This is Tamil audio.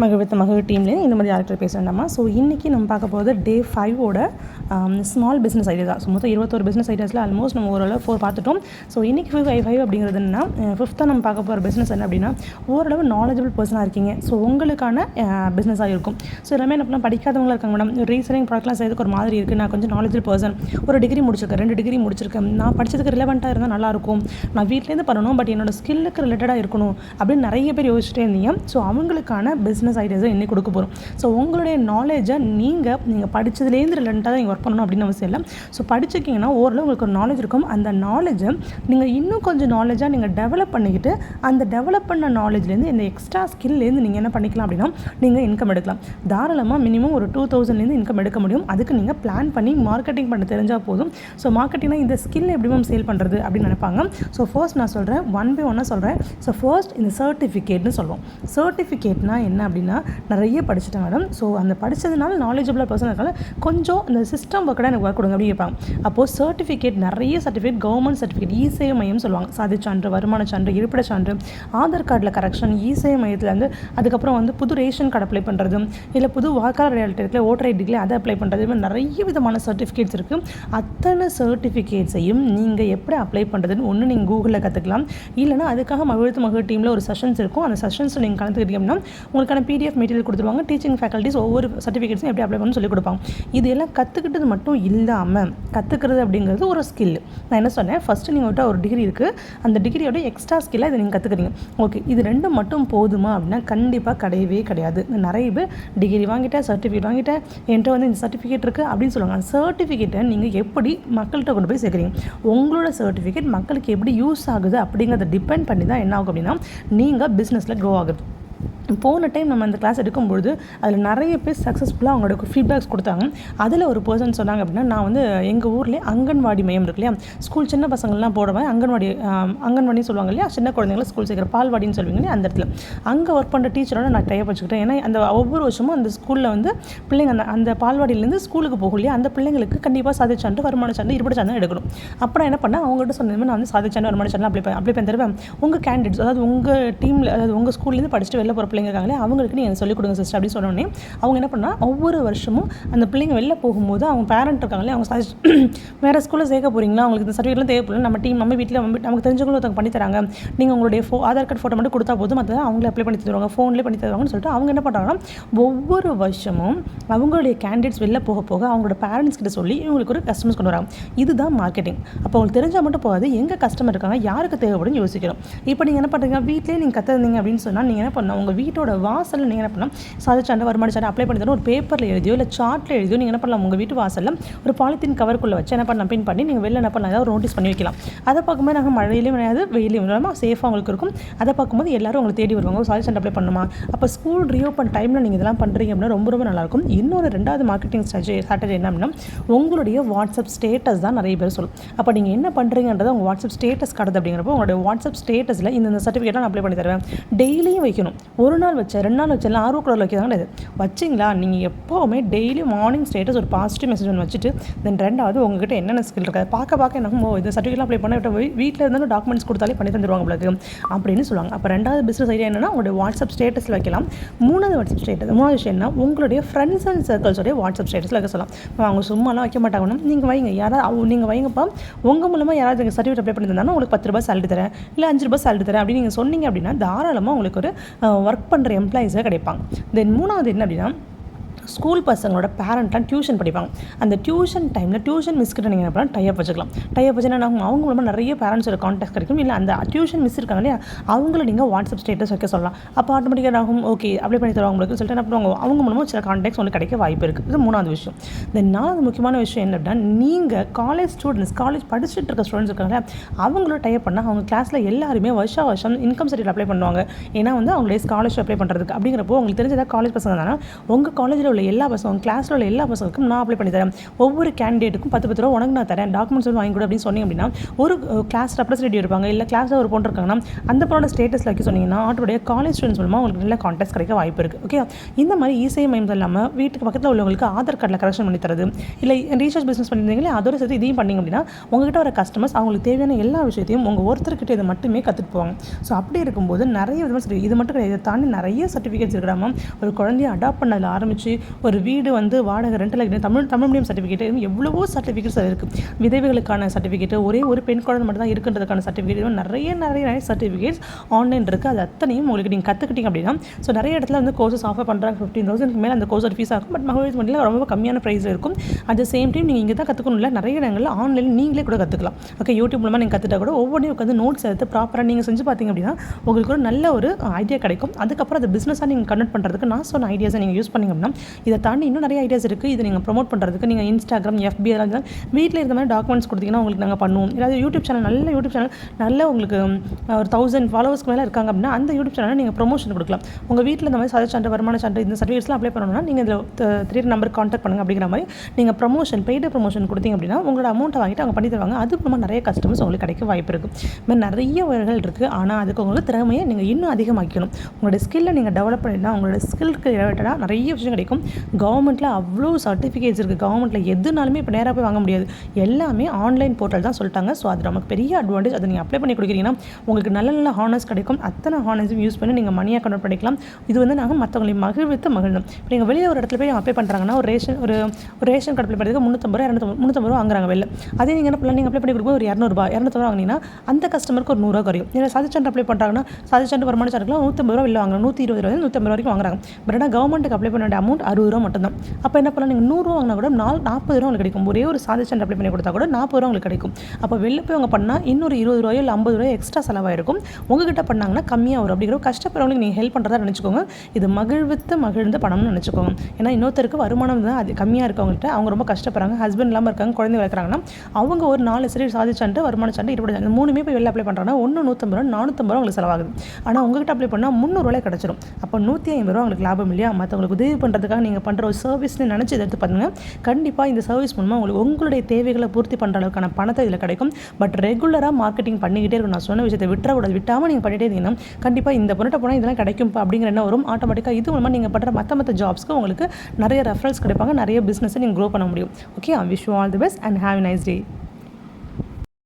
மகிழ் டீம்லேயே இந்த மாதிரி யார்கிட்ட பேசுகிறேன்டாமா. ஸோ இன்றைக்கி நம்ம பார்க்க போகிறது டே 5ஓட ஸ்மால் பிஸ்னஸ் ஐடியா தான். ஸோ மொத்தம் 21 பிஸ்னஸ் ஐடியாஸில் ஆல்மோஸ்ட் நம்ம ஓரளவு 4 பார்த்துட்டோம். ஸோ இன்றைக்கி 5 அப்படிங்கிறது என்னன்னா, 5th நம்ம பார்க்க போகிற பிஸ்னஸ் என்ன அப்படின்னா, ஓரளவு நாலேஜபிள் பர்சனாக இருக்கீங்க. ஸோ உங்களுக்கான பிஸ்னஸாக இருக்கும். ஸோ எல்லாமே என்ன பண்ணால் படிக்காதவங்களாக இருக்காங்க மேடம், ரீசெல்லிங் ப்ராடக்ட்லாம் செய்யறதுக்கு ஒரு மாதிரி இருக்குது, நான் கொஞ்சம் நாலேஜபிள் பர்சன், ஒரு டிகிரி முடிச்சிருக்கேன், 2 டிகிரி முடிச்சிருக்கேன், நான் படித்ததுக்கு ரிலவெண்ட்டாக இருந்தால் நல்லாயிருக்கும், நான் வீட்டிலேருந்து பண்ணணும், பட் என்னோட ஸ்கில்லுக்கு ரிலேட்டடாக இருக்கணும் அப்படின்னு நிறைய பேர் யோசிச்சுட்டே இருந்தீங்க. ஸோ அவங்களுக்கான பிஸ்னஸ் ஐடியாஸை இன்னைக்கு கொடுக்க போகிறோம். ஸோ உங்களுடைய நாலேஜை நீங்கள் படித்ததுலேருந்து ரிலேட்டடாக தான் நீங்கள் ஒர்க் பண்ணணும் அப்படின்னு அவசியம் இல்லை. ஸோ படிச்சிருக்கீங்கன்னா ஓரளவு உங்களுக்கு ஒரு நாலேஜ் இருக்கும். அந்த நாலேஜை நீங்கள் இன்னும் கொஞ்சம் நாலேஜாக நீங்கள் டெவலப் பண்ணிக்கிட்டு, அந்த டெவலப் பண்ண நாலேஜ்லேருந்து இந்த எக்ஸ்ட்ரா ஸ்கில்லேருந்து நீங்கள் என்ன பண்ணிக்கலாம் அப்படின்னா, நீங்கள் இன்கம் எடுக்கலாம். தாராளமாக மினிமம் ஒரு 2000லேருந்து இன்கம் எடுக்க முடியும். அதுக்கு நீங்கள் பிளான் பண்ணி மார்க்கெட்டிங் பண்ண தெரிஞ்சால் போதும். ஸோ மார்க்கெட்டிங்னா இந்த ஸ்கில் எப்படி மேம் சேல் பண்ணுறது அப்படின்னு நினைப்பாங்க. ஸோ ஃபர்ஸ்ட் நான் சொல்கிறேன், 1 by 1 சொல்கிறேன். ஸோ ஃபர்ஸ்ட் இந்த சர்டிஃபிகேட்னு சொல்லுவோம். சர்டிஃபிகேட்னா என்ன அப்படின்னா, நிறைய படிச்சுட்டேன் மேடம், ஸோ அந்த படித்ததுனால நாலேஜபிளாக பர்சன் இருக்கால, கொஞ்சம் இந்த சிஸ்டம் ஒர்க்கடாக எனக்கு ஒர்க் கொடுங்க அப்படின்னு கேட்பாங்க. அப்போது சர்டிஃபிகேட், நிறைய சர்டிஃபிகேட், கவர்மெண்ட் சர்டிஃபிகேட், இசேவை மையம் சொல்லுவாங்க, சாதி சான்று, வருமான சான்று, இருப்பிட சான்று, ஆதார் கார்டில் கரெக்ஷன், இசேவை மையத்துலேருந்து, அதுக்கப்புறம் வந்து புது ரேஷன் கார்டு அப்ளை பண்ணுறது, இல்லை புது வாக்காளர் அட்டையில் ஓட்டர் ஐடியில் அதை அப்ளை பண்ணுறது, இது மாதிரி நிறைய விதமான சர்டிஃபிகேட்ஸ் இருக்குது. அத்தனை சர்டிஃபிகேட்ஸையும் நீங்கள் எப்படி அப்ளை பண்ணுறதுன்னு ஒன்று நீங்கள் கூகுளில் கற்றுக்கலாம். இல்லைனா அதுக்காக மகிழ் டீமில் ஒரு செஷன்ஸ் இருக்கும். அந்த செஷன்ஸில் நீங்கள் கலந்துக்கிட்டீங்கன்னா உங்களுக்கான பிடிஎஃப் மெட்டீரியல் கொடுத்துருவாங்க. டீச்சிங் ஃபேக்கல்ட்டிஸ் ஒவ்வொரு சர்டிஃபிகேட்ஸும் எப்படி அப்ளை பண்ணணும்னு சொல்லிக் கொடுப்பாங்க. இது எல்லாம் கற்றுக்கிட்டது மட்டும் இல்லாமல், கற்றுக்கிறது அப்படிங்கிறது ஒரு ஸ்கில். நான் என்ன சொன்னேன், ஃபஸ்ட்டு நீங்கள் ஒரு டிகிரி இருக்குது, அந்த டிகிரியோட எக்ஸ்ட்ரா ஸ்கில்லாக இதை நீங்கள் கற்றுக்குறீங்க. ஓகே, இது ரெண்டும் மட்டும் போதுமா அப்படின்னா கண்டிப்பாக கிடையவே கிடையாது. நிறைய பேர் டிகிரி வாங்கிட்டேன், சர்டிஃபிகேட் வாங்கிட்டேன், என்கிட்ட வந்து இந்த சர்டிஃபிகேட் இருக்குது அப்படின்னு சொல்லுவாங்க. அந்த சர்டிஃபிகேட்டை நீங்கள் எப்படி மக்கள்கிட்ட கொண்டு போய் சேர்க்குறீங்க, உங்களோட சர்டிஃபிகேட் மக்களுக்கு எப்படி யூஸ் ஆகுது அப்படிங்கிறத டிபெண்ட் பண்ணி தான் என்ன ஆகும் அப்படின்னா நீங்கள் பிஸ்னஸில் க்ரோ ஆகுது. போன டைம் நம்ம அந்த கிளாஸ் எடுக்கும்பொழுது அதில் நிறைய பேர் சக்ஸஸ்ஃபுல்லாக அவங்களோட ஃபீட்பேக்ஸ் கொடுத்தாங்க. அதில் ஒரு பர்சன் சொன்னாங்க அப்படின்னா, நான் வந்து எங்கள் ஊர்லேயே அங்கன்வாடி மையம் இருக்கு இல்லையா, ஸ்கூல் சின்ன பசங்கள்லாம் போடுவேன், அங்கன்வாடின்னு சொல்லுவாங்க இல்லையா, சின்ன குழந்தைங்களை ஸ்கூல் சேர்க்குற பால்வாடின்னு சொல்லுவீங்க இல்லையா, அந்த இடத்துல அங்கே ஒர்க் பண்ணுற டீச்சரோட நான் டைப் வச்சுக்கிட்டேன். ஏன்னா அந்த ஒவ்வொரு வருஷமும் அந்த ஸ்கூலில் வந்து பிள்ளைங்க அந்த பால்வாடியிலேருந்து ஸ்கூலுக்கு போகும் இல்லையா, அந்த பிள்ளைங்களுக்கு கண்டிப்பாக சாதி சான்று, வருமான சான்று, இருப்பிட சான்று எடுக்கணும். அப்புறம் என்ன பண்ணேன், அவங்ககிட்ட சொன்னது நான் வந்து சாதி சான்று, வருமான சான்று அப்ளை பண்ணி தருவேன். உங்கள் கேண்டிடேட்ஸ், அதாவது உங்கள் டீமில், அதாவது உங்கள் ஸ்கூல்லேருந்து படிச்சுட்டு வெளில போகிற பிள்ளைங்க இருக்காங்களே, அவங்களுக்கு நீங்கள் சொல்லிக் கொடுங்க சிஸ்டர் அப்படின்னு சொன்னோடனே அவங்க என்ன பண்ணால், ஒவ்வொரு வருஷமும் அந்த பிள்ளைங்க வெளில போகும்போது அவங்க பேரண்ட் இருக்காங்களே, அவங்க வேறு ஸ்கூலில் சேர்க்க போகிறீங்களா, அவங்களுக்கு இந்த சர்டிஃபிகேட்லாம் தேவைப்படல, நம்ம வீட்டில் நமக்கு தெரிஞ்சவங்களும் ஒருத்தவங்க பண்ணி தராங்க, நீங்கள் உங்களுடைய ஆதார் கார்டு ஃபோட்டோ மட்டும் கொடுத்தா போதும், மற்ற அவங்களே அப்ளை பண்ணி தருவாங்க, ஃபோன்லேயே பண்ணி தருவாங்கன்னு சொல்லிட்டு அவங்க என்ன பண்ணுறாங்கன்னா, ஒவ்வொரு வருஷமும் அவங்களுடைய கேண்டிடேட்ஸ் வெளில போக போக அவங்களோட பேரண்ட்ஸ் கிட்ட சொல்லி இவங்களுக்கு ஒரு கஸ்டமர்ஸ் கொண்டு வராங்க. இதுதான் மார்க்கெட்டிங். அப்போ உங்களுக்கு தெரிஞ்சால் மட்டும் போகாது, எங்கே கஸ்டமர் இருக்காங்க, யாருக்கு தேவைப்படுன்னு யோசிக்கிறோம். இப்போ நீங்கள் என்ன பண்ணுறீங்க, வீட்டிலே நீங்கள் கற்றுருந்தீங்க அப்படின்னு சொன்னால் நீங்கள் என்ன பண்ணணும், உங்கள் வீட்டோட வாசலில் நீங்கள் என்ன பண்ணலாம், சாதி சான்று, வருமான சான்று அப்ளை பண்ணி தரோம், ஒரு பேப்பரில் எழுதியோ இல்லை சார்ட்டில் எழுதியோ நீங்கள் என்ன பண்ணலாம், உங்கள் வீட்டு வாசலில் ஒரு பாலித்தீன் கவருக்குள்ளே வச்சு என்ன பண்ணலாம், பின் பண்ணி நீங்கள் வெளில என்ன பண்ணலாம், ஏதாவது ஒரு நோட்டீஸ் பண்ணி வைக்கலாம். அதை பார்க்கும்போது நாங்கள் மழையிலையும் விளையாது, வெயிலையும் விளையாமல் சேஃபாக உங்களுக்கு இருக்கும். அதை பார்க்கும்போது எல்லாரும் உங்களை தேடி வருவாங்க, ஒரு சாதி சான்று அப்ளை பண்ணுமா. அப்போ ஸ்கூல் ரீஓப்பன் டைமில் நீங்கள் இதெல்லாம் பண்ணுறீங்க அப்படின்னா ரொம்ப ரொம்ப நல்லாயிருக்கும். இன்னொரு 2வது மார்க்கெட்டிங் ஸ்ட்ராட்டஜி என்ன அப்படின்னா, உங்களுடைய வாட்ஸ்அப் ஸ்டேட்டஸ் தான் நிறைய பேர் சொல்லும். அப்போ நீங்கள் என்ன பண்ணுறீங்கன்றதை உங்கள் வாட்ஸ்அப் ஸ்டேட்டஸ் காட்டுது. அப்படிங்கிறப்போ உங்களுடைய வாட்ஸ்அப் ஸ்டேட்டஸில் இந்த சர்டிஃபிகேட்லாம் நான் அப்ளை பண்ணி தருவேன், டெய்லியும் வைக்கணும். ஒரு நாள் வச்சேன், 2 நாள் வச்சேன், ஆர்வ கலரில் வைக்கிறாங்க, இது வச்சிங்களா, நீங்கள் எப்போவுமே டெய்லி மார்னிங் ஸ்டேட்டஸ் ஒரு பாசிட்டிவ் மெசேஜ் ஒன்று வச்சுட்டு, தென் 2வது உங்ககிட்ட என்னென்ன ஸ்கில் இருக்காது பார்க்க என்ன இந்த சர்டிஃபிகேட்லாம் அப்ளை பண்ண வீட்டில் இருந்தாலும் டாக்குமெண்ட்ஸ் கொடுத்தாலே பண்ணி தந்துடுவாங்க உங்களுக்கு அப்படின்னு சொல்லுவாங்க. அப்போ 2வது பிஸ்னஸ் ஐடியா என்னன்னா, உங்களுடைய வாட்ஸ்அப் ஸ்டேட்டஸில் வைக்கலாம். 3வது வாட்ஸ்அப் ஸ்டேட்டஸ், 3வது விஷயம் என்ன, உங்களுடைய ஃப்ரெண்ட்ஸ் அண்ட் சர்க்கிள்ஸோடைய வாட்ஸ்அப் ஸ்டேட்டஸில் வைக்க சொல்லலாம். அவங்க சும்மாலாம் வைக்க மாட்டாங்கன்னா நீங்கள் வைங்க, யாராவது நீங்கள் வைங்கப்பா, உங்கள் மூலமாக யாராவது எங்கள் சர்டிஃபிகேட் அப்ளை பண்ணி தந்தாலும் உங்களுக்கு 10 ரூபாய் சேலரி தரேன், இல்லை 5 ரூபாய் சேலரி தரேன் அப்படின்னு நீங்கள் சொன்னீங்க அப்படின்னா தாராளமாக உங்களுக்கு ஒரு ஒர்க் பண்ணுற எம்ப்ளாயிஸாக கிடைப்பாங்க. தென் 3வது என்ன அப்படின்னா, ஸ்கூல் பசங்களோட பேரண்ட்லாம் டியூஷன் படிப்பாங்க. அந்த டியூஷன் டைமில் டியூஷன் மிஸ்கிட்ட நீங்கள் என்ன பண்ணலாம், டைப் வச்சுக்கலாம். டைப் வச்சுன்னா அவங்க மூலமாக நிறைய பேரண்ட்ஸோட கான்டாக்ட் கிடைக்கும். இல்லை அந்த டியூஷன் மிஸ் இருக்காங்க இல்லையா, அவங்கள நீங்கள் வாட்ஸ்அப் ஸ்டேட்டஸ் வைக்க சொல்லலாம். அப்போ ஆட்டோமேட்டிக்காக ஆகும், ஓகே அப்ளை பண்ணி தருவாங்க உங்களுக்கு சொல்லிட்டு என்ன பண்ணுவாங்க, அவங்க மூலமாக சில கான்டாக்ட்ஸ் உங்களுக்கு கிடைக்க வாய்ப்பு இருக்குது. இது 3வது விஷயம். தென் 4வது முக்கியமான விஷயம் என்ன அப்படின்னா, நீங்கள் காலேஜ் ஸ்டூடெண்ட்ஸ், காலேஜ் படிச்சுட்டு இருக்க ஸ்டூடெண்ட்ஸ் இருக்காங்க, அவங்களோட டைப் பண்ணால் அவங்க கிளாஸில் எல்லாருமே வருஷம் இன்கம் சர்டிஃபிகேட் அப்ளை பண்ணுவாங்க. ஏன்னா வந்து அவங்களுடைய ஸ்காலர்ஷிப் அப்ளை பண்ணுறதுக்கு. அப்படிங்கிறப்போ உங்களுக்கு தெரிஞ்ச ஏதாவது காலேஜ் பசங்க தானே, உங்கள் காலேஜில் உள்ள எல்லா பசங்க கிளாஸில் உள்ள எல்லா பசங்களுக்கும் நான் அப்ளை பண்ணி தரேன், ஒவ்வொரு கேண்டிடேட்டுக்கும் 10 ரூபா உனக்கு நான் தரேன், டாக்குமெண்ட்ஸ் வாங்கி கொடு அப்படின்னு சொன்னீங்க அப்படின்னா ஒரு கிளாஸ் ரெப்ரஸன்டேட்டிவ் இருப்பாங்க, இல்லை கிளாஸில் ஒரு பொண்ணு இருக்காங்கன்னா அந்த பொண்ணோட ஸ்டேட்டஸில் வைக்க சொன்னீங்கன்னா ஆட்டோடைய காலேஜ் ஸ்டூடெண்ட்ஸ் மூலமாக உங்களுக்கு நல்ல கான்டாக்ட்ஸ் கிடைக்க வாய்ப்பு இருக்குது. ஓகே, இந்த மாதிரி இசேவை மையம் இல்லாமல் வீட்டுக்கு பக்கத்தில் உள்ளவங்களுக்கு ஆதார் கார்டில் கரெக்ஷன் பண்ணி தரது, இல்லை ரீசார்ஜ் பிஸ்னஸ் பண்ணியிருந்தீங்களே அதோட சேர்த்து இதையும் பண்ணிங்க அப்படின்னா உங்ககிட்ட வர கஸ்டமர்ஸ் அவங்களுக்கு தேவையான எல்லா விஷயத்தையும் உங்கள் ஒருத்தர்கிட்ட இதை மட்டுமே கற்றுட்டு போவாங்க. ஸோ அப்படி இருக்கும்போது நிறைய விதமாக சரி இது மட்டும் கிடையாது, இதை தாண்டி நிறைய சர்டிஃபிகேட்ஸ் இருக்கிறாம ஒரு குழந்தைய அடாப்ட் பண்ணதில் ஆரம்பித்து ஒரு வீடு வந்து வாடகை ரெண்டில் தமிழ் மீடியம் சர்டிஃபிகேட் எவ்வளவோ சர்டிஃபிகேட்ஸ் இருக்குது, விதவைகளுக்கான சர்டிஃபிகேட், ஒரே ஒரு பெண் குழந்தை மட்டும் தான் இருக்குன்றதுக்கான சர்டிஃபிகேட், நிறைய சர்டிஃபிகேட்ஸ் ஆன்லைன் இருக்குது. அது அத்தனையும் உங்களுக்கு நீங்கள் கற்றுக்கிட்டீங்க அப்படின்னா ஸோ நிறைய இடத்துல வந்து கோர்சஸ் ஆஃபர் பண்ணுறாங்க, 15,000 மேலே அந்த கோர்ஸோட ஃபீஸ் ஆகும். பட் மகளிர் மண்டியில் ரொம்ப கம்மியான ப்ரைஸில் இருக்கும். அட் த சேம் டைம் நீங்கள் இங்கே தான் கற்றுக்கணும் இல்லை, நிறைய இடங்களில் ஆன்லைன் நீங்களே கூட கற்றுக்கலாம். ஓகே, யூடியூப் மூலமாக நீங்கள் கற்றுட்டா கூட ஒவ்வொன்றையும் உட்காந்து நோட்ஸ் எடுத்து ப்ராப்பராக நீங்கள் செஞ்சு பார்த்தீங்க அப்படின்னா உங்களுக்கு ஒரு நல்ல ஒரு ஐடியா கிடைக்கும். அதுக்கப்புறம் அது பிஸ்னஸாக நீங்கள் கன்வெர்ட் பண்ணுறதுக்கு நான் சொன்ன ஐடியாஸை நீங்கள் யூஸ் பண்ணிங்க அப்படின்னா இதை தாண்டி இன்னும் நிறைய ஐடியாஸ் இருக்குது. இதை நீங்கள் ப்ரொமோட் பண்ணுறதுக்கு நீங்கள் இன்ஸ்டாகிராம், FB எல்லாம் வீட்டில் இருக்க மாதிரி டாக்குமெண்ட்ஸ் கொடுத்தீங்கன்னா உங்களுக்கு நாங்கள் பண்ணுவோம். இல்லாத யூடியூப் சேனல் நல்ல உங்களுக்கு ஒரு 1000 ஃபாலோவர்ஸ்க்கு மேலே இருக்காங்க அப்படின்னா அந்த யூடியூப் சேனலில் நீங்கள் ப்ரொமோஷன் கொடுக்கலாம். உங்கள் வீட்டில் இந்த மாதிரி சாதி சான்று, வருமான சான்று, இந்த சர்டிஃபிகேட்ஸ்லாம் அப்ளை பண்ணணும்னா நீங்கள் இதில் 3 நம்பர் கான்டாக்ட் பண்ணுங்க அப்படிங்கிற மாதிரி நீங்கள் ப்ரொமோஷன் பெய்டு ப்ரொமோஷன் கொடுத்தீங்க அப்படின்னா உங்களோட அமௌண்ட்டை வாங்கிட்டு அவங்க பண்ணி தருவாங்க. அது மூலமாக நிறைய கஸ்டமர்ஸ் உங்களுக்கு கிடைக்க வாய்ப்பு இருக்குது. இந்த மாதிரி நிறைய வழிகள் இருக்குது. ஆனால் அதுக்கு உங்களுக்கு திறமையை நீங்கள் இன்னும் அதிகமாக்கணும். உங்களோட ஸ்கில்லை நீங்கள் டெவலப் பண்ணினா உங்களோட ஸ்கில்க்கு ரிலேட்டடாக நிறைய விஷயம் கிடைக்கும். கவர்மெண்ட்டில் அவ்வளோ சர்டிஃபிகேட்ஸ் இருக்குது. கவர்மெண்ட்டில் எதுனாலுமே இப்போ நேராக போய் வாங்க முடியாது, எல்லாமே ஆன்லைன் போர்ட்டல் தான் சொல்லிட்டாங்க. ஸோ அது நமக்கு பெரிய அட்வான்டேஜ். அதை நீங்கள் அப்ளை பண்ணி கொடுக்குறீங்கன்னா உங்களுக்கு நல்ல ஹானர்ஸ் கிடைக்கும். அத்தனை ஹானர்ஸும் யூஸ் பண்ணி நீங்கள் மணியாக கன்வெர்ட் பண்ணிக்கலாம். இது வந்து நாங்கள் மற்றவங்களை மகிழ்வித்து மகிழணும். இப்போ நீங்கள் வெளியே ஒரு இடத்துல போய் அப்ளை பண்ணுறாங்கன்னா ஒரு ரேஷன் கார்டு அப்ளை பண்ணுறதுக்கு 350 ரூபா வாங்குறாங்க வெளில. அதே நீங்கள் என்ன பண்ணலாம், நீங்கள் அப்ளை பண்ணி கொடுக்கும்போது ஒரு 200 வாங்கினீங்கன்னா அந்த கஸ்டமருக்கு ஒரு 100 ரூபா குறையும். இல்லை சாதிச்சான்று அப்ளை பண்ணுறாங்கன்னா சாதிச்சான்று வருமான சான்றுலாம் 150 ரூபா வெளில வாங்குறாங்க, 120 ரூபா 150 வரைக்கும் வாங்குறாங்க. பட் ஆனால் கவர்மெண்ட்டுக்கு அப்ளை பண்ண வேண்டிய அமௌண்ட் 60 ரூபா மட்டும் தான். அப்போ என்ன பண்ணலாம், நீங்கள் 100 ரூபா வாங்கினா கூட 40 ரூபா உங்களுக்கு கிடைக்கும். ஒரே ஒரு சாதிச்சான்று அப்ளை பண்ணி கொடுத்தா கூட 40 ரூபா உங்களுக்கு கிடைக்கும். அப்போ வெளில போய் அவங்க பண்ணால் இன்னொரு 20 ரூபாயோ இல்லை 50 ரூபாயோ எக்ஸ்ட்ரா செலவாயிருக்கும். உங்ககிட்ட பண்ணாங்கன்னா கம்மியாக வரும். அப்படிங்கிற கஷ்டப்படுறவங்களுக்கு நீங்கள் ஹெல்ப் பண்ணுறதா நினச்சிக்கோங்க. இது மகிழ்ந்த பணம்னு நினச்சிக்கோங்க. ஏன்னா இன்னொருத்தருக்கு வருமானம் தான் அது கம்மியாக இருக்கவங்கள்ட்ட அவங்க ரொம்ப கஷ்டப்படுறாங்க, ஹஸ்பண்ட் இல்லாமல் இருக்காங்க, குழந்தை வளர்க்குறாங்கன்னா அவங்க ஒரு 4 சரி சாதிச்சான்ட்டு வருமான சான்று 20 அந்த 3மே போய் வெளில அப்ளை பண்ணுறாங்கன்னா 150 ரூபா 450 ரூபா உங்களுக்கு செலவாகுது. ஆனால் உங்ககிட்ட அப்ளை பண்ணால் 300 ரூபாய் கிடச்சிரும். அப்போ 150 ரூபா உங்களுக்கு லாபம் இல்லையா? மற்றவங்களுக்கு உதவி பண்ணுறதுக்காக நீங்கள் பண்ணுற ஒரு சர்வீஸ்னு நினச்சி இதை எடுத்து பண்ணுங்கள். கண்டிப்பாக இந்த சர்வீஸ் மூலமாக உங்களுடைய தேவைகளை பூர்த்தி பண்ணுற அளவுக்கான பணத்தை இதில் கிடைக்கும். பட் ரெகுலராக மார்க்கெட்டிங் பண்ணிக்கிட்டே இருக்கும். நான் சொன்ன விஷயத்தை விட்டுறக்கூடாது. விட்டாமல் நீங்கள் பண்ணிட்டே இருந்தீங்கன்னா கண்டிப்பாக இந்த பொருட்டை போனால் இதெல்லாம் கிடைக்கும் அப்படிங்கிற என்ன வரும். ஆட்டோமேட்டிக்காக இது மூலமாக நீங்கள் பண்ணுற மற்ற ஜாப்ஸ்க்கு உங்களுக்கு நிறைய ரெஃபரன்ஸ் கிடைப்பாங்க, நிறைய பிஸ்னஸை நீங்கள் க்ரோ பண்ண முடியும். Okay, I wish you all the best and have a nice day.